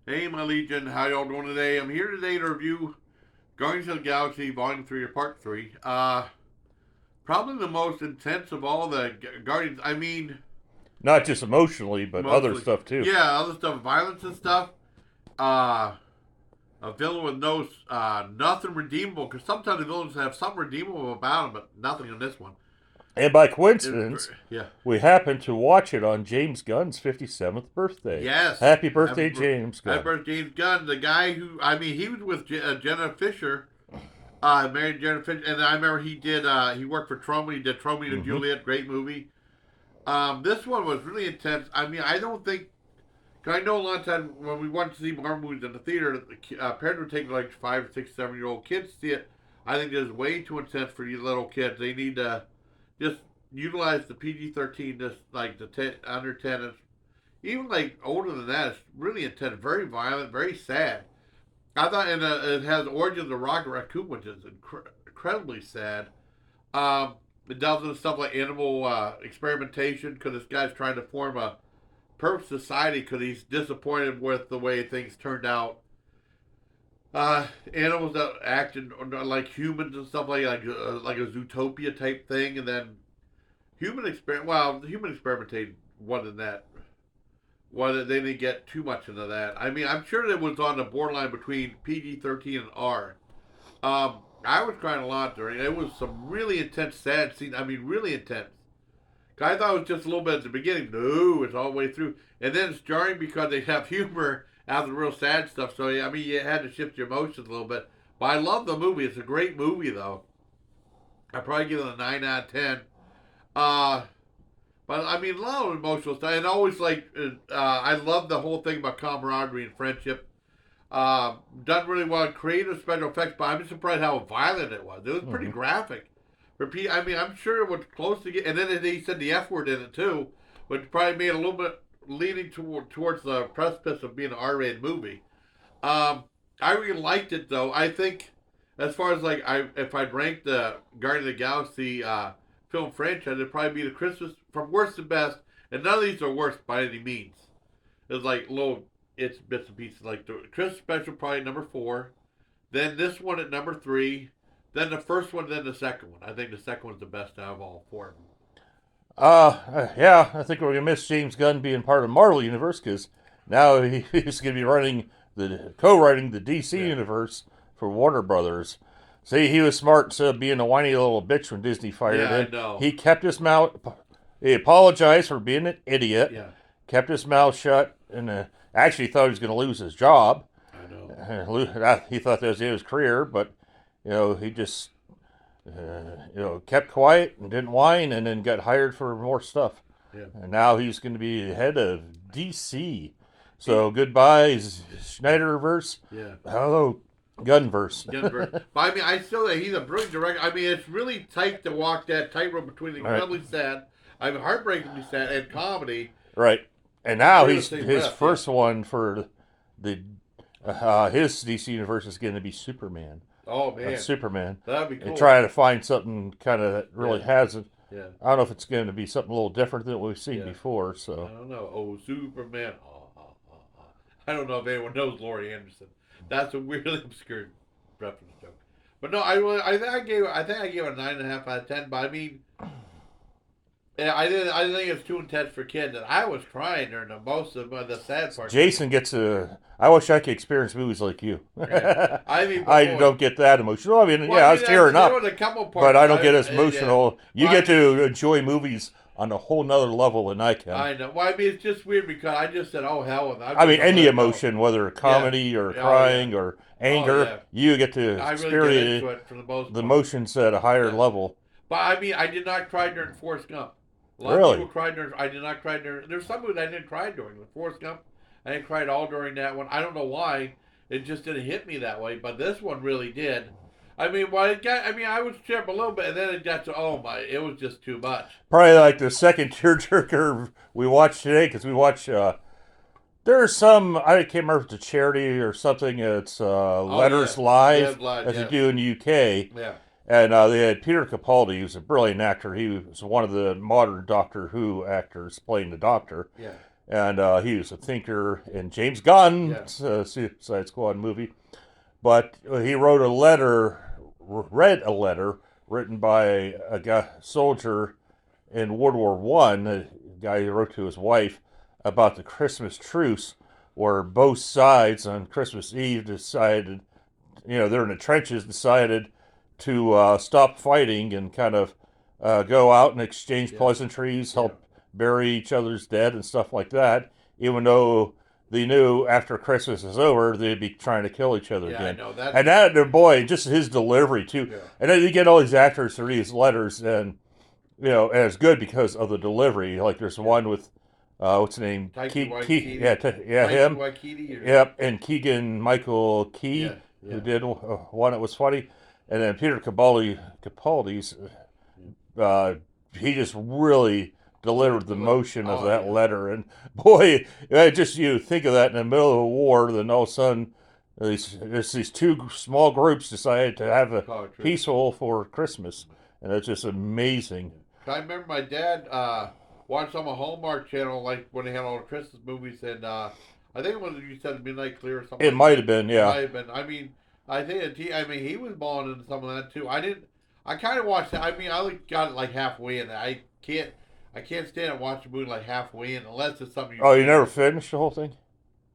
Hey, my Legion, how y'all doing today? I'm here today to review Guardians of the Galaxy Volume 3 or Part 3. Probably the most intense of all the Guardians. I mean, Not just emotionally, but other mostly. stuff too. Yeah, other stuff, violence and stuff. Uh, a villain with no, nothing redeemable, because sometimes the villains have something redeemable about them, but nothing in this one. And by It was, coincidence, yeah. we happened to watch it on James Gunn's 57th birthday. Yes. Happy birthday, James Happy Gunn. birthday, James Gunn, the guy who, I mean, he was with Jenna Fisher. Married Jenna Fisher, and I remember he did. He worked for Troma. He did Troma and Juliet, great movie. This one was really intense. I mean, I don't think. Cause I know a lot of times when we went to see Marvel movies in the theater, parents would take like 5, 6, 7 year old kids to see it. I think it's way too intense for you little kids. They need to just utilize the PG-13, just like the under 10. Even like older than that, it's really intense, very violent, very sad. I thought, and it has Origins of Rocket Raccoon, which is incredibly sad. It delves into stuff like animal experimentation, because this guy's trying to form a perfect society because he's disappointed with the way things turned out. Animals that acted like humans and stuff like a Zootopia type thing, and then human experimentation wasn't that. Well, they didn't get too much into that. I mean, I'm sure it was on the borderline between PG-13 and R. I was crying a lot during it. It was some really intense, sad scenes. I mean, really intense. I thought it was just a little bit at the beginning. No, it's all the way through. And then it's jarring because they have humor out of the real sad stuff. So, I mean, you had to shift your emotions a little bit. But I love the movie. It's a great movie, though. I'd probably give it a 9 out of 10. Uh, but I mean, a lot of emotional stuff, and always I love the whole thing about camaraderie and friendship. Done really well in creative special effects, but I'm surprised how violent it was. It was pretty graphic. Repeat, I mean, I'm sure it was close to get, and then he said the F word in it too, which probably made it a little bit leaning towards the precipice of being an R-rated movie. I really liked it though. I think as far as if I'd rank the Guardian of the Galaxy film franchise, it'd probably be the Christmas from worst to best, and none of these are worst by any means. It's like little bits and pieces. Like the Christmas special, probably number 4, then this one at number 3, then the first one, then the second one. I think the second one's the best out of all 4 of them. Yeah, I think we're gonna miss James Gunn being part of the Marvel universe because now he's gonna be co-writing the DC Yeah. universe for Warner Brothers. See, he was smart instead of being a whiny little bitch when Disney fired Yeah, I him. know. He kept his mouth. He apologized for being an idiot. Yeah, Kept his mouth shut, and actually thought he was going to lose his job. I know. He thought that was the end of his career, but he just kept quiet and didn't whine, and then got hired for more stuff. Yeah. And now he's going to be the head of DC. So goodbye, Schneiderverse. Yeah. Hello, Gunverse. Denver. But I mean, I still think he's a brilliant director. I mean, it's really tight to walk that tightrope between incredibly sad, I mean, heartbreakingly sad, and comedy. Right. And now They're the his same his breath, first one for the his DC universe is going to be Superman. Oh man, Superman. that'd be cool. And try to find something kind of that really Yeah. hasn't. Yeah. I don't know if it's going to be something a little different than what we've seen Yeah. before. I So don't know. Oh, Superman. I don't know if anyone knows Laurie Anderson. That's a weirdly obscure reference joke. But no, I think I gave it a 9.5 out of 10. But I mean, yeah, I didn't. I think it's too intense for kids, and I was crying during most of the sad part. Jason gets a. I wish I could experience movies like you. Yeah. I mean, I before- don't get that emotional. I mean, Well, yeah, I I was mean, tearing there up, was a couple parts, but I don't get as yeah. emotional. You Well, get to enjoy movies on a whole nother level than I can. I know. Well, I mean, it's just weird because I just said, "Oh hell," with I mean, any emotion, whether comedy or Yeah. crying or anger, yeah. you get to I really get into experience it for the most the part. emotions at a higher Yeah. level. But I mean, I did not cry during Forrest Gump. A lot Really? of people cried during. I did not cry during. There's some movies I didn't cry during. With Forrest Gump, I didn't cry at all during that one. I don't know why. It just didn't hit me that way. But this one really did. I mean, well, it got. I mean, I was cheering a little bit, and then it got to. Oh my! It was just too much. Probably like the second tearjerker we watched today because we watched. There's some I can't remember if it's a charity or something. It's Letters yeah. Live Live, as yeah. they do in the UK. Yeah. And they had Peter Capaldi, who's a brilliant actor. He was one of the modern Doctor Who actors playing the Doctor. Yeah. and he was a thinker in James Gunn's Suicide Squad movie. But he wrote a letter, read a letter written by a guy, soldier in World War One, a guy who wrote to his wife about the Christmas truce, where both sides on Christmas Eve decided, they're in the trenches, decided to stop fighting and kind of go out and exchange pleasantries, help bury each other's dead and stuff like that, even though they knew after Christmas is over they'd be trying to kill each other again. I know that. And that, boy, just his delivery too. Yeah. And then you get all these actors to read his letters, and and it's good because of the delivery. Like there's one with what's his name? Waititi. Him. Waititi, Yep, and Keegan Michael Key, who did one that was funny, and then Peter Capaldi's. He just really delivered the motion of that letter, and boy, just you think of that in the middle of a war, then all of a sudden these two small groups decided to have a peaceful for Christmas, and it's just amazing. I remember my dad watched on a Hallmark channel, like when they had all the Christmas movies, and I think it was, you said Midnight Clear or something. It might have been, yeah. It might have been. I mean, I think he was balling into some of that too. I kind of watched it. I mean, I got it like halfway in. I can't stand it watching a movie like halfway in unless it's something. You never finished the whole thing?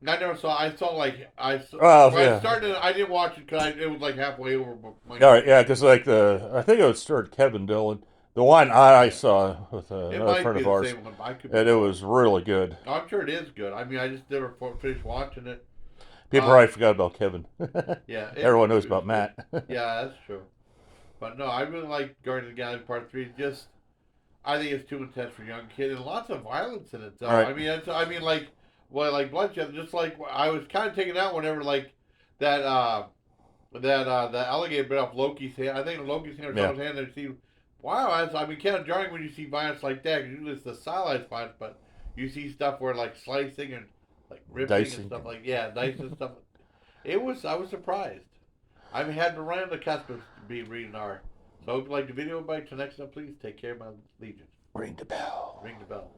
I never saw. I saw like I. I started. I didn't watch it because it was like halfway over. All right, yeah, because like I think it was starred Kevin Dillon. The one I saw with another friend of ours, and it was really good. I'm sure it is good. I mean, I just never finished watching it. People probably forgot about Kevin. Yeah, everyone knows about Matt. Yeah, that's true. But no, I really like Guardians of the Galaxy Part 3. Just, I think it's too intense for young kids, and lots of violence in it. Though. Right. Like bloodshed. Just like I was kind of taken out whenever like that the alligator bit off Loki's hand. I think Loki's hand or someone's hand. And see, wow, kind of jarring when you see violence like that. Usually it's the stylized violence, but you see stuff where like slicing and like ripping dicing. And stuff like dicing and stuff. I was surprised. I had to run on the cusp of being reading R. So if you like the video, everybody, till next time, please take care of my legion. Ring the bell. Ring the bell.